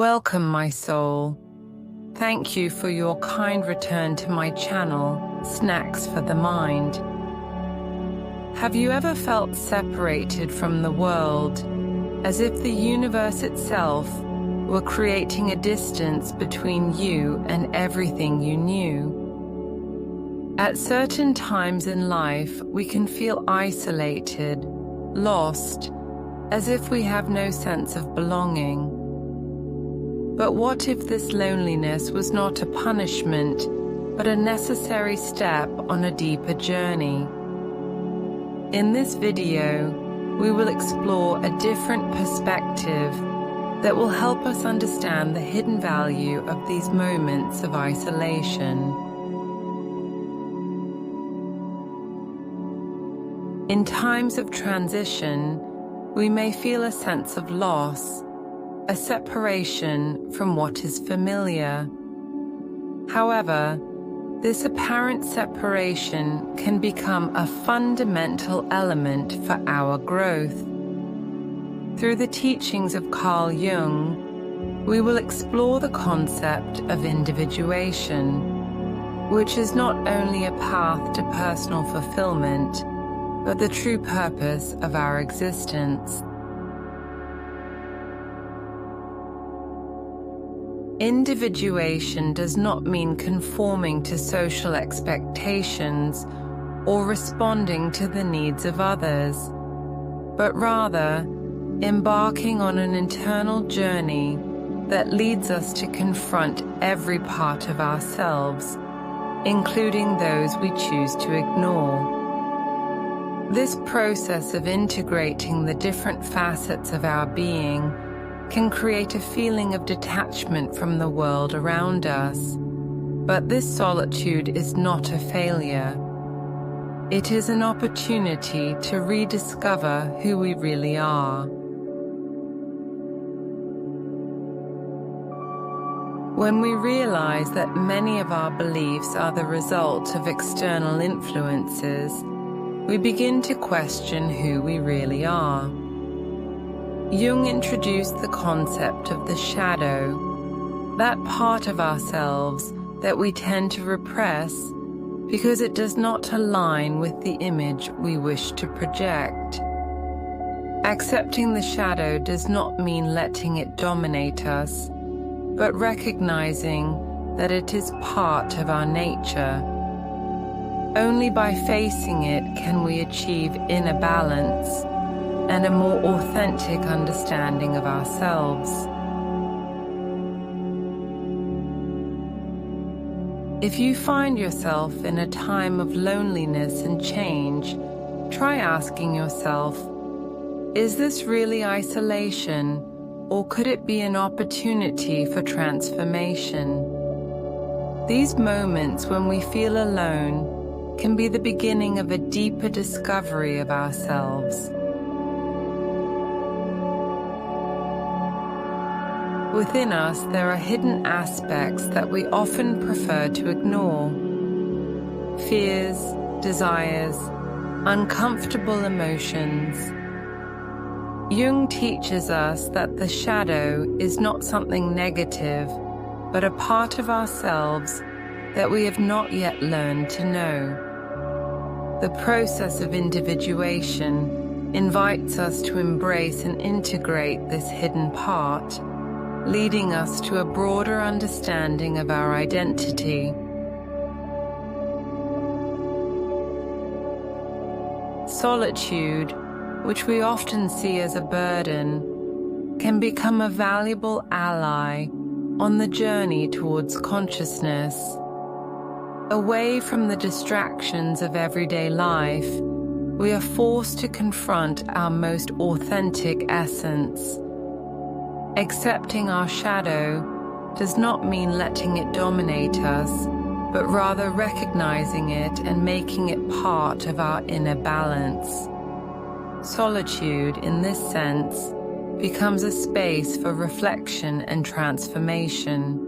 Welcome, my soul. Thank you for your kind return to my channel, Snacks for the Mind. Have you ever felt separated from the world, as if the universe itself were creating a distance between you and everything you knew? At certain times in life, we can feel isolated, lost, as if we have no sense of belonging. But what if this loneliness was not a punishment, but a necessary step on a deeper journey? In this video, we will explore a different perspective that will help us understand the hidden value of these moments of isolation. In times of transition, we may feel a sense of loss, a separation from what is familiar. However, this apparent separation can become a fundamental element for our growth. Through the teachings of Carl Jung, we will explore the concept of individuation, which is not only a path to personal fulfillment, but the true purpose of our existence. Individuation does not mean conforming to social expectations or responding to the needs of others, but rather embarking on an internal journey that leads us to confront every part of ourselves, including those we choose to ignore. This process of integrating the different facets of our being can create a feeling of detachment from the world around us. But this solitude is not a failure. It is an opportunity to rediscover who we really are. When we realize that many of our beliefs are the result of external influences, we begin to question who we really are. Jung introduced the concept of the shadow, that part of ourselves that we tend to repress because it does not align with the image we wish to project. Accepting the shadow does not mean letting it dominate us, but recognizing that it is part of our nature. Only by facing it can we achieve inner balance and a more authentic understanding of ourselves. If you find yourself in a time of loneliness and change, try asking yourself, is this really isolation, or could it be an opportunity for transformation? These moments when we feel alone can be the beginning of a deeper discovery of ourselves. Within us, there are hidden aspects that we often prefer to ignore. Fears, desires, uncomfortable emotions. Jung teaches us that the shadow is not something negative, but a part of ourselves that we have not yet learned to know. The process of individuation invites us to embrace and integrate this hidden part, leading us to a broader understanding of our identity. Solitude, which we often see as a burden, can become a valuable ally on the journey towards consciousness. Away from the distractions of everyday life, we are forced to confront our most authentic essence. Accepting our shadow does not mean letting it dominate us, but rather recognizing it and making it part of our inner balance. Solitude, in this sense, becomes a space for reflection and transformation.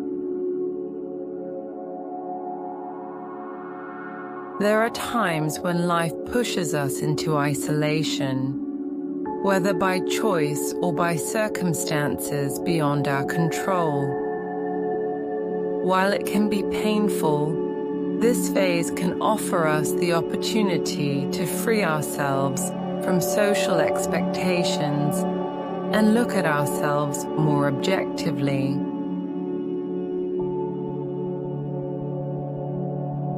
There are times when life pushes us into isolation. whether by choice or by circumstances beyond our control. While it can be painful, this phase can offer us the opportunity to free ourselves from social expectations and look at ourselves more objectively.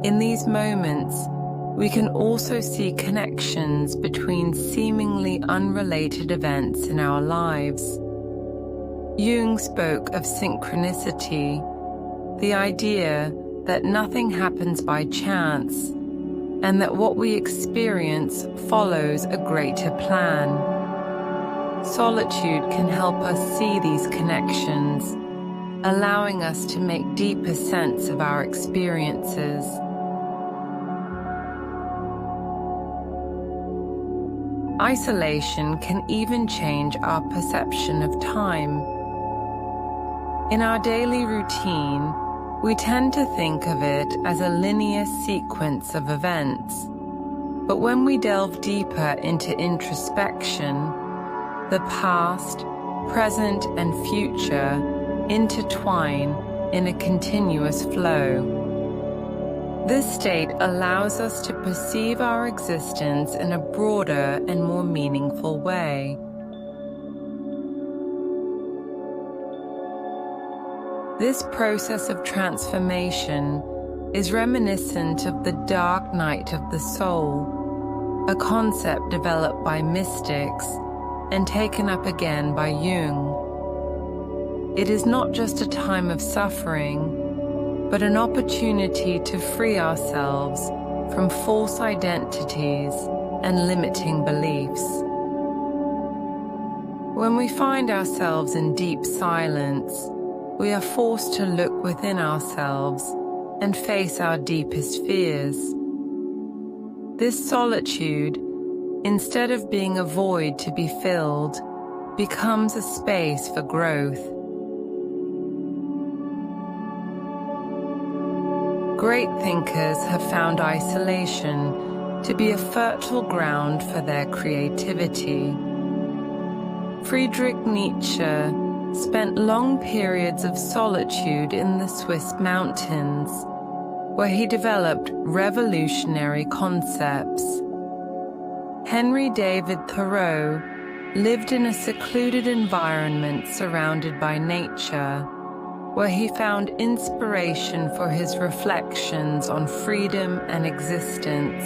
In these moments, we can also see connections between seemingly unrelated events in our lives. Jung spoke of synchronicity, the idea that nothing happens by chance, and that what we experience follows a greater plan. Solitude can help us see these connections, allowing us to make deeper sense of our experiences. Isolation can even change our perception of time. In our daily routine, we tend to think of it as a linear sequence of events. But when we delve deeper into introspection, the past, present, and future intertwine in a continuous flow. This state allows us to perceive our existence in a broader and more meaningful way. This process of transformation is reminiscent of the dark night of the soul, a concept developed by mystics and taken up again by Jung. It is not just a time of suffering, but an opportunity to free ourselves from false identities and limiting beliefs. When we find ourselves in deep silence, we are forced to look within ourselves and face our deepest fears. This solitude, instead of being a void to be filled, becomes a space for growth. Great thinkers have found isolation to be a fertile ground for their creativity. Friedrich Nietzsche spent long periods of solitude in the Swiss mountains, where he developed revolutionary concepts. Henry David Thoreau lived in a secluded environment surrounded by nature, where he found inspiration for his reflections on freedom and existence.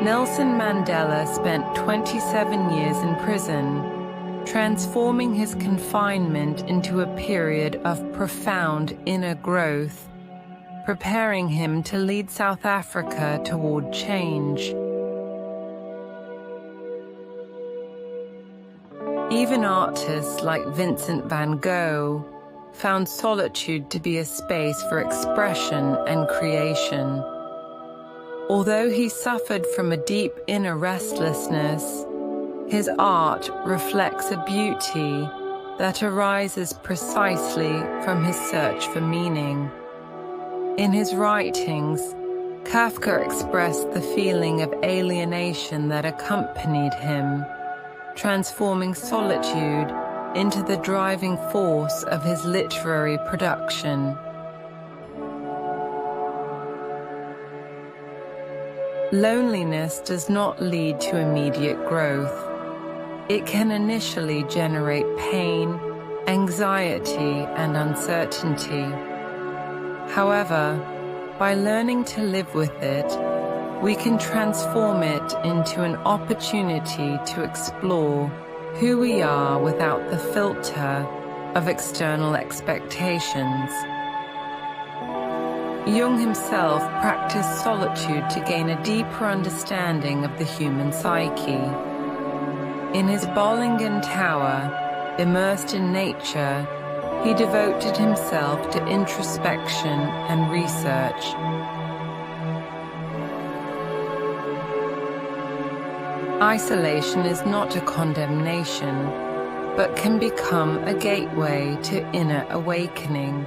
Nelson Mandela spent 27 years in prison, transforming his confinement into a period of profound inner growth, preparing him to lead South Africa toward change. Even artists like Vincent van Gogh found solitude to be a space for expression and creation. Although he suffered from a deep inner restlessness, his art reflects a beauty that arises precisely from his search for meaning. In his writings, Kafka expressed the feeling of alienation that accompanied him, transforming solitude into the driving force of his literary production. Loneliness does not lead to immediate growth. It can initially generate pain, anxiety, and uncertainty. However, by learning to live with it, we can transform it into an opportunity to explore who we are without the filter of external expectations. Jung himself practiced solitude to gain a deeper understanding of the human psyche. In his Bollingen Tower, immersed in nature, he devoted himself to introspection and research. Isolation is not a condemnation, but can become a gateway to inner awakening.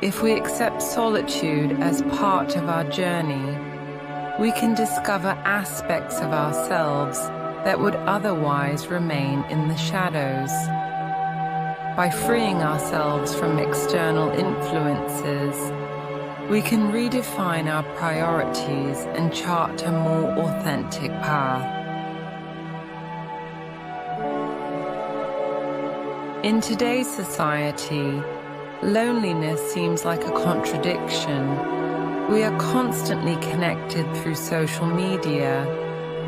If we accept solitude as part of our journey, we can discover aspects of ourselves that would otherwise remain in the shadows. By freeing ourselves from external influences, we can redefine our priorities and chart a more authentic path. In today's society, loneliness seems like a contradiction. We are constantly connected through social media,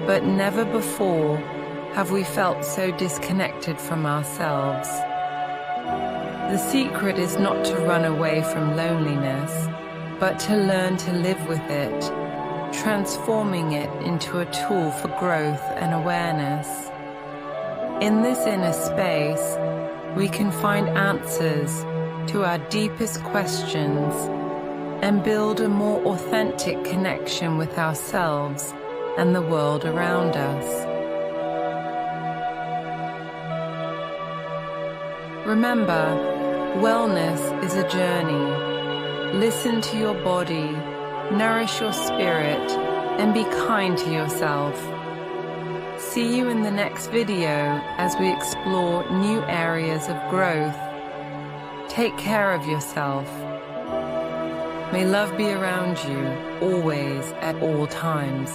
but never before have we felt so disconnected from ourselves. The secret is not to run away from loneliness, but to learn to live with it, transforming it into a tool for growth and awareness. In this inner space, we can find answers to our deepest questions and build a more authentic connection with ourselves and the world around us. Remember, wellness is a journey. Listen to your body, nourish your spirit, and be kind to yourself. See you in the next video as we explore new areas of growth. Take care of yourself. May love be around you, always, at all times.